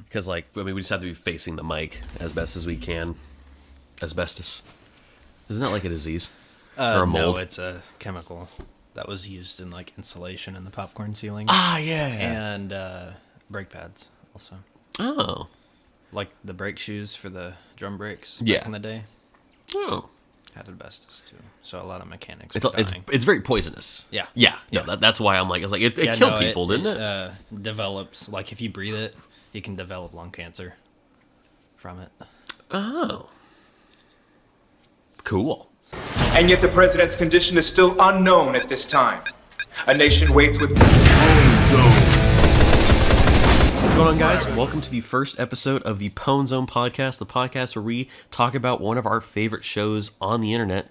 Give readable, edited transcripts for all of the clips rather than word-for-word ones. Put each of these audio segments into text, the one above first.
Because, like, I mean, we just have to be facing the mic as best as we can. Asbestos. Isn't that like a disease? Or a mold? No, it's a chemical that was used in, like, insulation in the popcorn ceiling. Ah, yeah. And brake pads, also. Oh. Like the brake shoes for the drum brakes back in the day. Oh. Had asbestos, too. So a lot of mechanics It's very poisonous. Yeah. Yeah. No, that's why I'm like, I was like, it killed people, didn't it? Develops, like, if you breathe it, you can develop lung cancer from it. Oh. Cool. And yet the president's condition is still unknown at this time. A nation waits with... What's going on, guys? Welcome to the first episode of the Pwnzone podcast, the podcast where we talk about one of our favorite shows on the internet,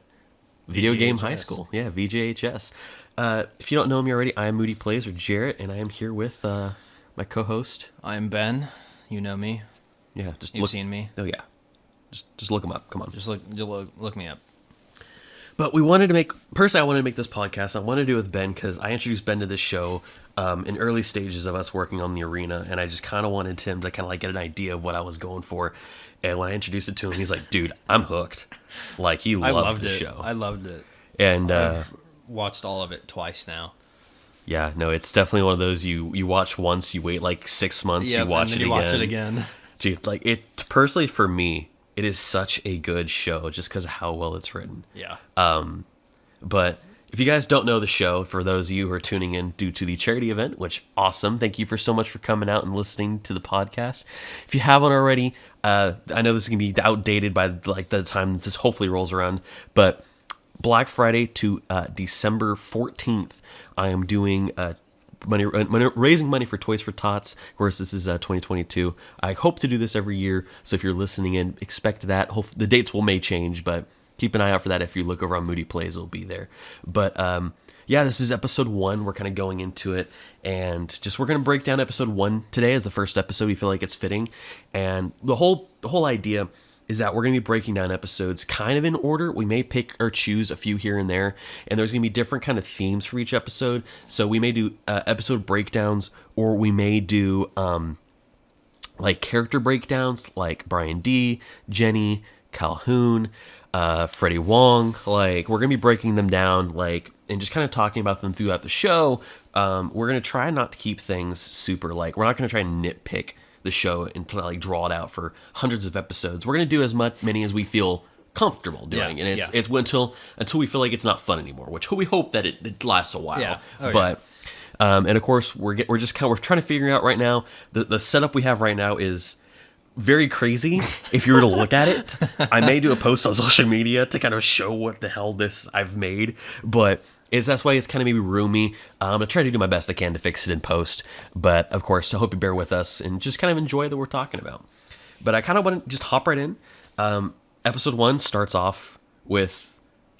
Video Game High School. Yeah, VGHS. If you don't know me already, I am MoodyPlayz, or Jarrett, and I am here with my co-host. I am Ben. You know me. Yeah, You've seen me. Oh, yeah. Just look him up. Come on. Just look me up. But we wanted to make, personally, I wanted to make this podcast. I wanted to do it with Ben because I introduced Ben to this show in early stages of us working on the arena, and I just kind of wanted him to kind of like get an idea of what I was going for. And when I introduced it to him, he's like, "Dude, I'm hooked." Like he loved the show. I loved it, and I've watched all of it twice now. Yeah, no, it's definitely one of those you watch once, you wait like 6 months, you watch it again. Watch it again. Dude, like it personally for me, it is such a good show just because of how well it's written. Yeah. But if you guys don't know the show, for those of you who are tuning in due to the charity event, which awesome, thank you for so much for coming out and listening to the podcast. If you haven't already, I know this is gonna be outdated by like the time this hopefully rolls around, but Black Friday to December 14th, I am doing raising money for Toys for Tots. Of course, this is 2022. I hope to do this every year, so if you're listening in, expect that. The dates may change, but keep an eye out for that. If you look over on MoodyPlayz, it'll be there. But yeah, this is episode 1. We're kind of going into it, and just we're going to break down episode 1 today as the first episode. We feel like it's fitting, and the whole idea is that we're going to be breaking down episodes kind of in order. We may pick or choose a few here and there, and there's going to be different kind of themes for each episode. So we may do episode breakdowns, or we may do like character breakdowns, like Brian D, Jenny, Calhoun, Freddie Wong. Like we're going to be breaking them down, like, and just kind of talking about them throughout the show. We're going to try not to keep things super, like, we're not going to try and nitpick the show and to like draw it out for hundreds of episodes. We're going to do as many as we feel comfortable doing. And it's until we feel like it's not fun anymore, which we hope that it lasts a while. Yeah. Oh, but and of course we're trying to figure out right now, the setup we have right now is very crazy. If you were to look at it, I may do a post on social media to kind of show what the hell I've made, but that's why it's kind of maybe roomy. I'm gonna try to do my best I can to fix it in post, but of course I hope you bear with us and just kind of enjoy what we're talking about. But I kind of want to just hop right in. Episode 1 starts off with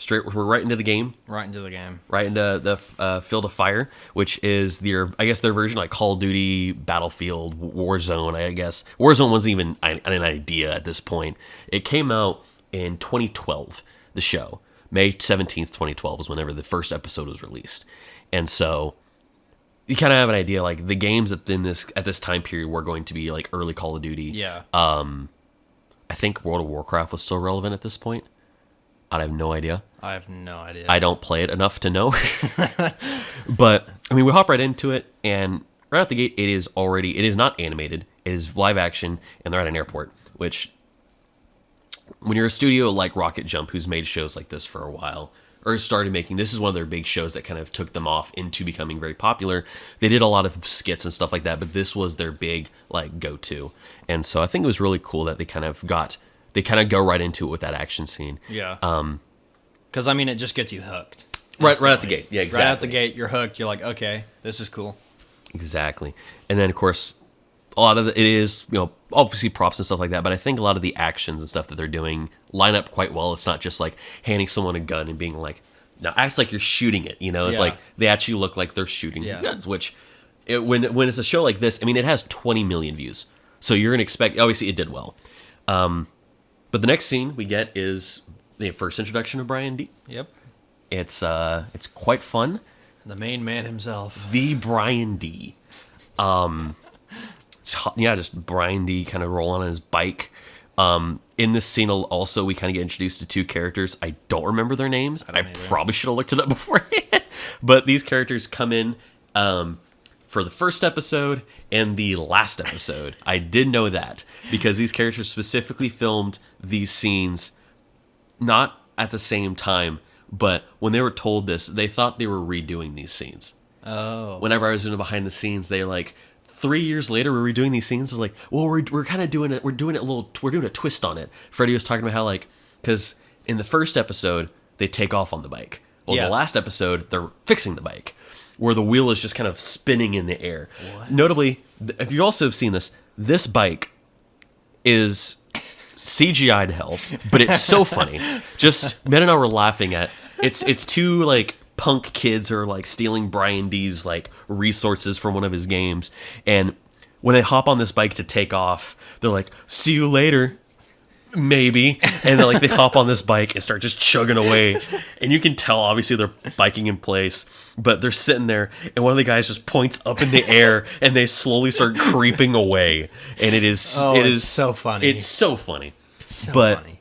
we're right into the game. Right into the game. Right into the Field of Fire, which is their version, like Call of Duty, Battlefield, Warzone, I guess. Warzone wasn't even an idea at this point. It came out in 2012, the show. May 17th, 2012 was whenever the first episode was released. And so you kind of have an idea, like the games at this time period were going to be like early Call of Duty. Yeah. I think World of Warcraft was still relevant at this point. I have no idea. I have no idea. I don't play it enough to know. But I mean, we hop right into it, and right out the gate, it is not animated. It is live action, and they're at an airport, which, when you're a studio like Rocket Jump, who's made shows like this for a while, or started making, this is one of their big shows that kind of took them off into becoming very popular. They did a lot of skits and stuff like that, but this was their big like go-to. And so I think it was really cool that they kind of go right into it with that action scene. Yeah. Because I mean, it just gets you hooked. Right out the gate. Yeah, exactly. Right out the gate, you're hooked. You're like, okay, this is cool. Exactly. And then of course, a lot of it is, obviously props and stuff like that, but I think a lot of the actions and stuff that they're doing line up quite well. It's not just like handing someone a gun and being like, no, acts like you're shooting it, It's like they actually look like they're shooting guns, which when it's a show like this, I mean, it has 20 million views. So you're going to expect, obviously it did well. But the next scene we get is the first introduction of Brian D. Yep. It's quite fun. The main man himself. The Brian D. just Brian D kind of rolling on his bike. In this scene also, we kind of get introduced to two characters. I don't remember their names. I probably should have looked it up beforehand. But these characters come in for the first episode and the last episode. I did know that because these characters specifically filmed these scenes not at the same time, but when they were told this, they thought they were redoing these scenes. Oh. Whenever I was doing the behind the scenes, they're like, 3 years later, we're redoing these scenes. They're like, well, we're kind of doing it. We're doing a twist on it. Freddie was talking about how, like, because in the first episode, they take off on the bike. Well, in the last episode, they're fixing the bike, where the wheel is just kind of spinning in the air. What? Notably, if you also have seen this bike is CGI to hell, but it's so funny. Just Ben and I were laughing at it's two like punk kids are like stealing Brian D's like resources from one of his games, and when they hop on this bike to take off, they're like, "See you later." Maybe. And then like they hop on this bike and start just chugging away. And you can tell obviously they're biking in place, but they're sitting there and one of the guys just points up in the air and they slowly start creeping away. And it is so funny. It's so funny. It's so funny.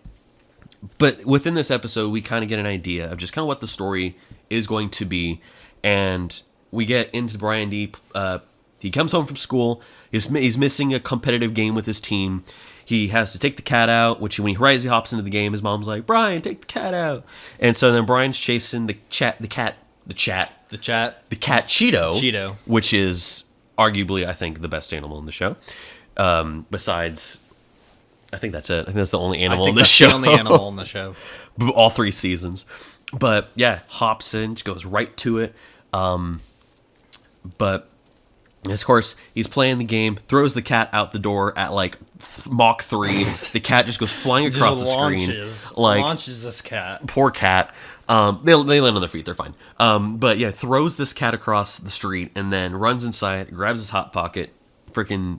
But within this episode, we kind of get an idea of just kind of what the story is going to be. And we get into Brian D. He comes home from school. He's missing a competitive game with his team. He has to take the cat out, which when he hops into the game, his mom's like, "Brian, take the cat out." And so then Brian's chasing the cat Cheeto, which is arguably, I think, the best animal in the show. Besides, I think that's it. I think that's the only animal in the show. The only animal in the show. All 3 seasons. But yeah, hops in, just goes right to it. But of course, he's playing the game, throws the cat out the door at like Mach 3. The cat just goes flying across the screen. Launches this cat. Poor cat. They land on their feet, they're fine. But yeah, throws this cat across the street and then runs inside, grabs his Hot Pocket, freaking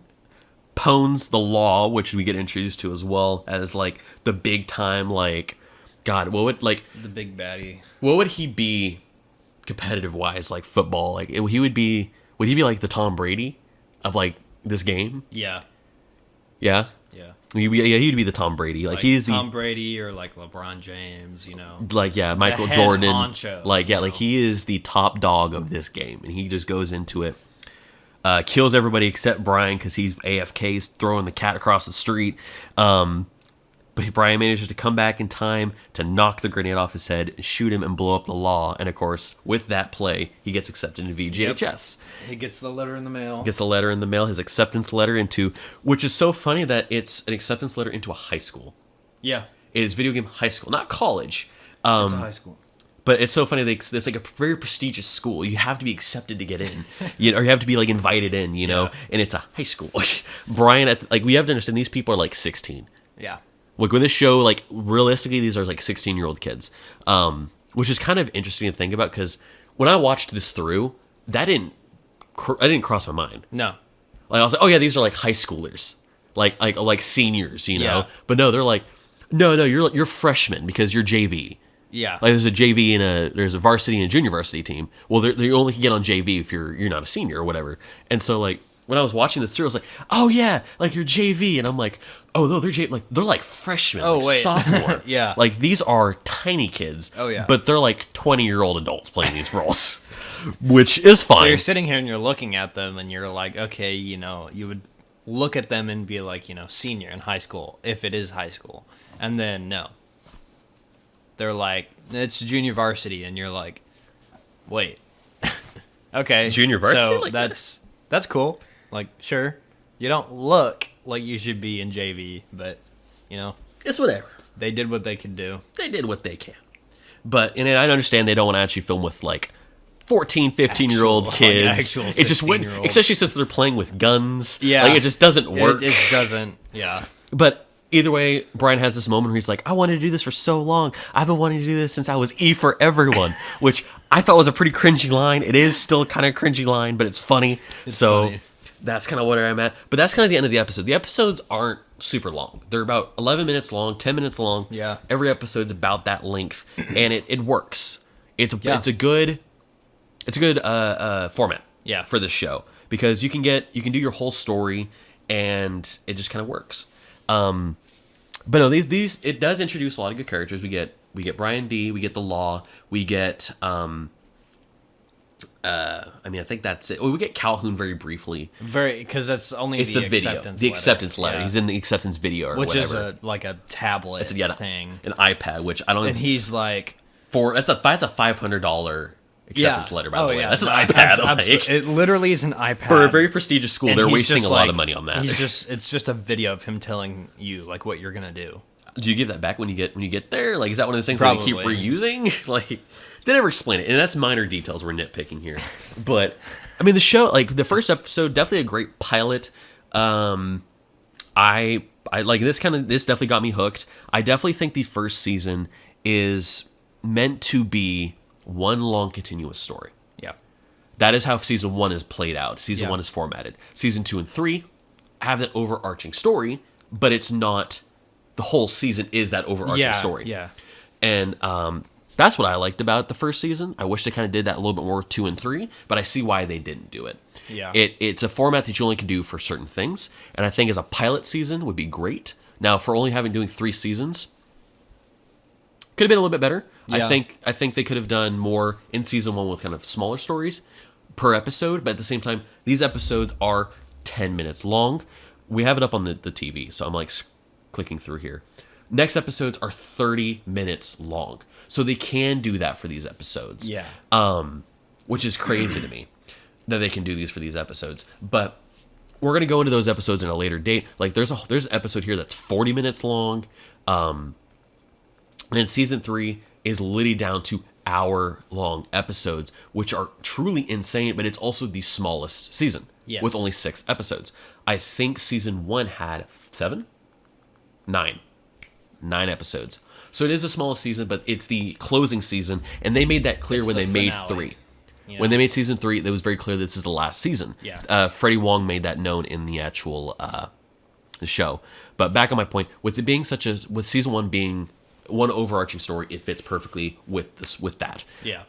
Pwnzone the law, which we get introduced to as well as like the big time, like, God, what would like the big baddie? What would he be competitive wise, like football? Like would he be like the Tom Brady of like this game? Yeah. Yeah? Yeah. He'd be the Tom Brady. Like he's the Tom Brady or like LeBron James, Like Michael Jordan. Honcho, like like he is the top dog of this game and he just goes into it. Kills everybody except Brian because he's AFK's throwing the cat across the street. But Brian manages to come back in time to knock the grenade off his head, shoot him, and blow up the law. And of course, with that play, he gets accepted into VGHS. Yep. He gets the letter in the mail. His acceptance letter into, which is so funny that it's an acceptance letter into a high school. Yeah. It is video game high school, not college. It's a high school. But it's so funny that it's like a very prestigious school. You have to be accepted to get in, or you have to be like invited in, know. And it's a high school. Brian, we have to understand these people are like 16. Yeah. Like with this show, like realistically, these are like 16-year-old kids, which is kind of interesting to think about because when I watched this through, I didn't cross my mind. No. Like I was like, oh yeah, these are like high schoolers, like seniors, Yeah. But no, they're like, no, you're freshmen because you're JV. Yeah. Like there's a JV and there's a varsity and a junior varsity team. Well, they only can get on JV if you're not a senior or whatever. And so like when I was watching this through, I was like, oh yeah, like you're JV, and I'm like, oh no, they're like freshmen, sophomore. Yeah. Like these are tiny kids. Oh yeah. But they're like 20-year-old adults playing these roles, which is fine. So you're sitting here and you're looking at them and you're like, okay, you would look at them and be like, senior in high school if it is high school, and then no. They're like, it's junior varsity, and you're like, wait, okay, junior varsity. So like that's cool. Like, sure, you don't look like you should be in JV, but it's whatever. They did what they could do. They did what they can. But I understand they don't want to actually film with like 14, 15-year-old kids. Like it just wouldn't, especially since they're playing with guns. Yeah, like it just doesn't work. It doesn't. Yeah, but. Either way, Brian has this moment where he's like, I wanted to do this for so long. I've been wanting to do this since I was E for everyone, which I thought was a pretty cringy line. It is still kind of a cringy line, but it's funny. It's funny. That's kind of where I'm at. But that's kind of the end of the episode. The episodes aren't super long. They're about 11 minutes long, 10 minutes long. Yeah. Every episode's about that length, and it works. It's a good format. Yeah. For this show because you can do your whole story and it just kind of works. But no, these it does introduce a lot of good characters. We get Brian D, we get the Law, we get I think that's it. Well, we get Calhoun very briefly. Because that's only It's the video, the acceptance letter. Yeah. He's in the acceptance video or which whatever. is like a tablet thing, an iPad, which I don't. And he's like, that's a $500 acceptance letter, by the way. That's an No, iPad. it literally is an iPad For a very prestigious school, And they're he's wasting just a lot like- of money on that. It's just a video of him telling you like what you're gonna do. Do you give that back when you get there? Like, is that one of those things that they keep Probably. reusing? Like, they never explain it, and that's minor details we're nitpicking here. But I mean, the show, like the first episode, definitely a great pilot. I like this definitely got me hooked. I definitely think the first season is meant to be one long continuous story. Yeah. That is how season 1 is played out. Season Yeah. 1 is formatted. Season 2 and 3 have that overarching story, but it's not the whole season is that overarching story. Yeah. And that's what I liked about the first season. I wish they kind of did that a little bit more with 2 and 3, but I see why they didn't do it. Yeah. It's a format that you only can do for certain things, and I think as a pilot season would be great. Now, for only doing 3 seasons, could have been a little bit better. Yeah. I think they could have done more in season 1 with kind of smaller stories per episode, but at the same time, these episodes are 10 minutes long. We have it up on the TV, so I'm like clicking through here. Next episodes are 30 minutes long. So they can do that for these episodes. Yeah. Which is crazy to me that they can do these for these episodes. But we're going to go into those episodes in a later date. Like there's an episode here that's 40 minutes long. And then season 3 is literally down to hour-long episodes, which are truly insane, but it's also the smallest season with only 6 episodes. I think season 1 had 9 episodes. So it is the smallest season, but it's the closing season, and they made that clear It's when the they made finale, 3. you When know? they made season 3, it was very clear this is the last season. Yeah. Freddie Wong made that known in the actual the show. But back on my point, with it being with season 1 being one overarching story, it fits perfectly with that. Yeah.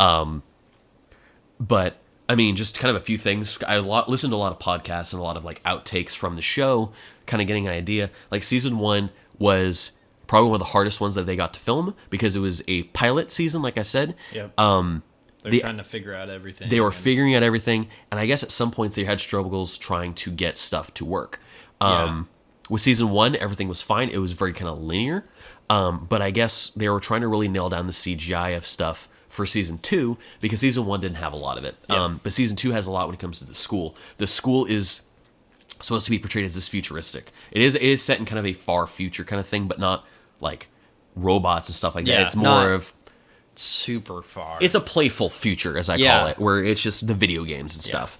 But I mean, just kind of a few things. I listened to a lot of podcasts and a lot of like outtakes from the show, kind of getting an idea. Like season 1 was probably one of the hardest ones that they got to film because it was a pilot season, like I said. Yep. They're trying to figure out everything. They were figuring out everything, and I guess at some points they had struggles trying to get stuff to work. With season 1, everything was fine. It was very kind of linear, but I guess they were trying to really nail down the CGI of stuff for season 2 because season 1 didn't have a lot of it. Yeah. But season 2 has a lot when it comes to the school. The school is supposed to be portrayed as this futuristic. It is set in kind of a far future kind of thing, but not like robots and stuff like that. Yeah, It's more of super far. it's a playful future, as I call it, where it's just the video games and stuff.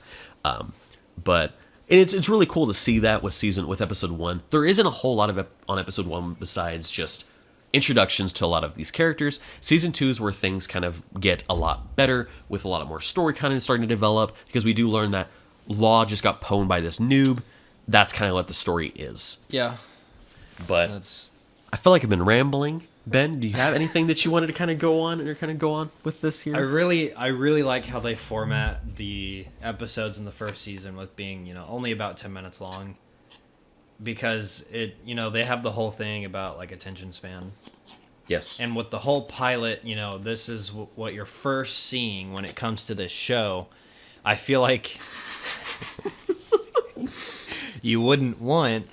But it's really cool to see that with episode 1. There isn't a whole lot of on episode 1 besides just introductions to a lot of these characters. Season 2 is where things kind of get a lot better with a lot of more story kind of starting to develop because we do learn that Law just got pwned by this noob. That's kind of what the story is. Yeah. But I feel like I've been rambling. Ben, do you have anything that you wanted to kind of go on with this here? I really like how they format the episodes in the first season with being, only about 10 minutes long. Because they have the whole thing about like attention span. Yes. And with the whole pilot, this is what you're first seeing when it comes to this show. I feel like you wouldn't want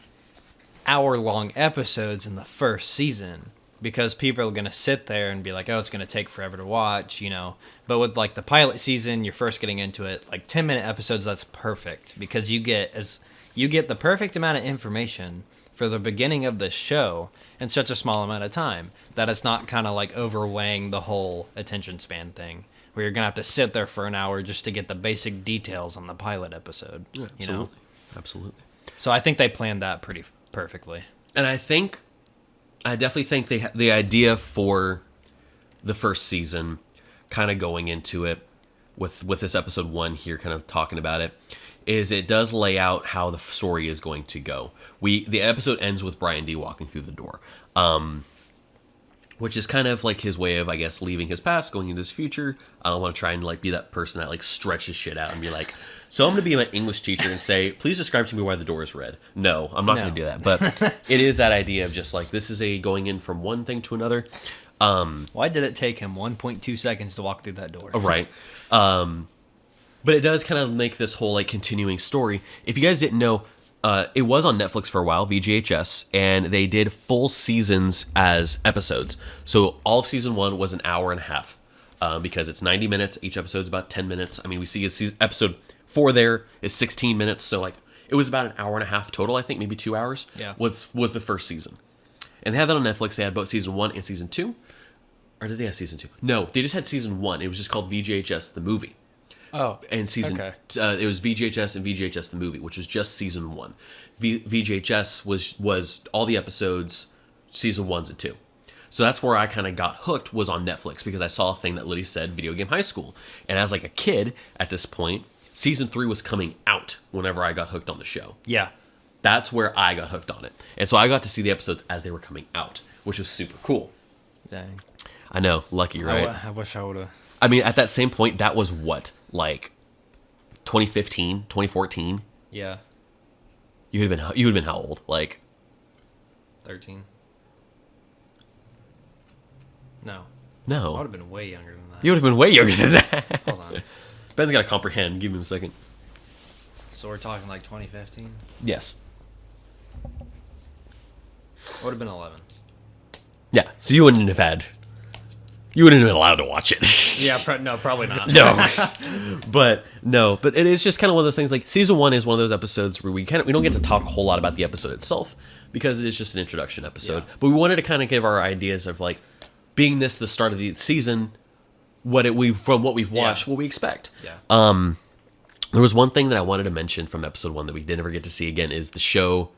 hour-long episodes in the first season because people are going to sit there and be like, oh, it's going to take forever to watch, But with like the pilot season, you're first getting into it, like 10-minute episodes, that's perfect because you get the perfect amount of information for the beginning of the show in such a small amount of time that it's not kind of like overweighing the whole attention span thing where you're going to have to sit there for an hour just to get the basic details on the pilot episode, Absolutely. Absolutely. So I think they planned that pretty perfectly. And I definitely think the idea for the first season, kind of going into it with this episode 1 here, kind of talking about it, is it does lay out how the story is going to go. The episode ends with Brian D walking through the door. which is kind of like his way of, I guess, leaving his past, going into his future. I don't want to try and like be that person that like stretches shit out and be like, so I'm going to be my English teacher and say, please describe to me why the door is red. No, I'm not going to do that. But it is that idea of just like, this is a going in from one thing to another. Why did it take him 1.2 seconds to walk through that door? Right. But it does kind of make this whole like continuing story. If you guys didn't know, it was on Netflix for a while, VGHS, and they did full seasons as episodes. So all of season 1 was an hour and a half, because it's 90 minutes. Each episode's about 10 minutes. I mean, we see episode 4 there is 16 minutes. So like it was about an hour and a half total, I think, maybe 2 hours. Yeah. Was the first season. And they had that on Netflix. They had both season 1 and season 2. Or did they have season 2? No, they just had season 1. It was just called VGHS, the movie. Oh, And season, okay. It was VGHS and VGHS the movie, which was just season 1. VGHS was all the episodes, season 1s and 2. So that's where I kind of got hooked, was on Netflix, because I saw a thing that literally said Video Game High School. And as like a kid at this point, season 3 was coming out whenever I got hooked on the show. Yeah. That's where I got hooked on it. And so I got to see the episodes as they were coming out, which was super cool. Dang. I know, lucky, right? I wish I would have. I mean, at that same point, that was what? Like 2015, 2014? Yeah. You would have been how old? Like 13. No. No. I would have been way younger than that. You would have been way younger than that. Hold on. Ben's got to comprehend. Give him a second. So we're talking like 2015? Yes. I would have been 11. Yeah. So you wouldn't have had. You wouldn't have been allowed to watch it. Yeah, no, probably not. No. But it is just kind of one of those things. Like season 1 is one of those episodes where we don't get to talk a whole lot about the episode itself, because it is just an introduction episode. Yeah. But we wanted to kind of give our ideas of like, being this the start of the season, from what we've watched, what we expect. Yeah. There was one thing that I wanted to mention from episode 1 that we did never get to see again, is the show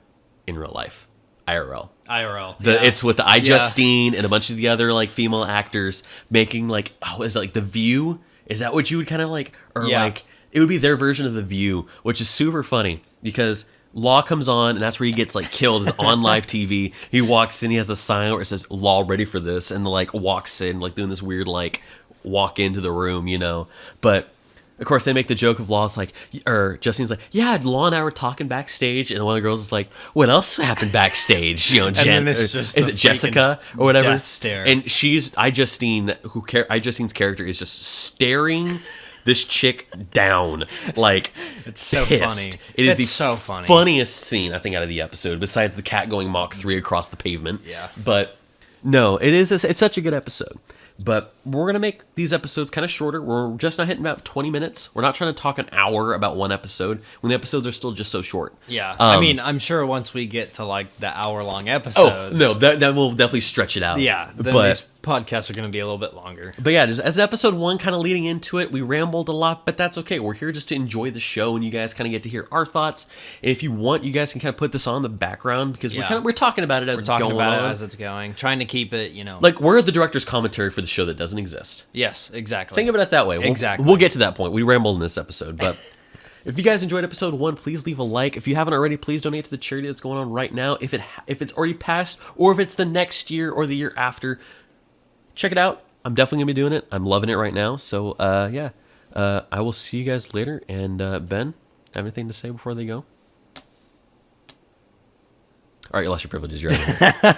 in real life, IRL. IRL. It's with the Justine and a bunch of the other like female actors making like, is it like The View? Is that what you would kind of like, or like it would be their version of The View, which is super funny because Law comes on and that's where he gets like killed, is on live TV. He walks in, he has a sign where it says Law ready for this, and like walks in like doing this weird like walk into the room, but of course, they make the joke of Law's like, or Justine's like, yeah, Law and I were talking backstage, and one of the girls is like, what else happened backstage? Jen, then it's just is the it Jessica or whatever? death stare. And Justine's character is just staring this chick down, like It's so pissed. funny. It is It's the so funny. funniest scene I think out of the episode, besides the cat going Mach 3 across the pavement. Yeah. But no, it's such a good episode. But we're going to make these episodes kind of shorter. We're just not hitting about 20 minutes. We're not trying to talk an hour about one episode when the episodes are still just so short. Yeah. I mean, I'm sure once we get to like the hour-long episodes. Oh, no, that will definitely stretch it out. Yeah. Then these podcasts are going to be a little bit longer. But yeah, just as episode 1 kind of leading into it, we rambled a lot, but that's okay. We're here just to enjoy the show, and you guys kind of get to hear our thoughts. And if you want, you guys can kind of put this on in the background, because we're talking about it as it's going on. We're talking about it as it's going. Trying to keep it, like we're the director's commentary for the show that doesn't exist. Yes, exactly. Think of it that way. Exactly. We'll get to that point. We rambled in this episode, but if you guys enjoyed episode 1, please leave a like. If you haven't already, please donate to the charity that's going on right now. If it's already passed, or if it's the next year or the year after, check it out. I'm definitely gonna be doing it. I'm loving it right now. So I will see you guys later. And Ben, have anything to say before they go? All right, you lost your privileges. You're right.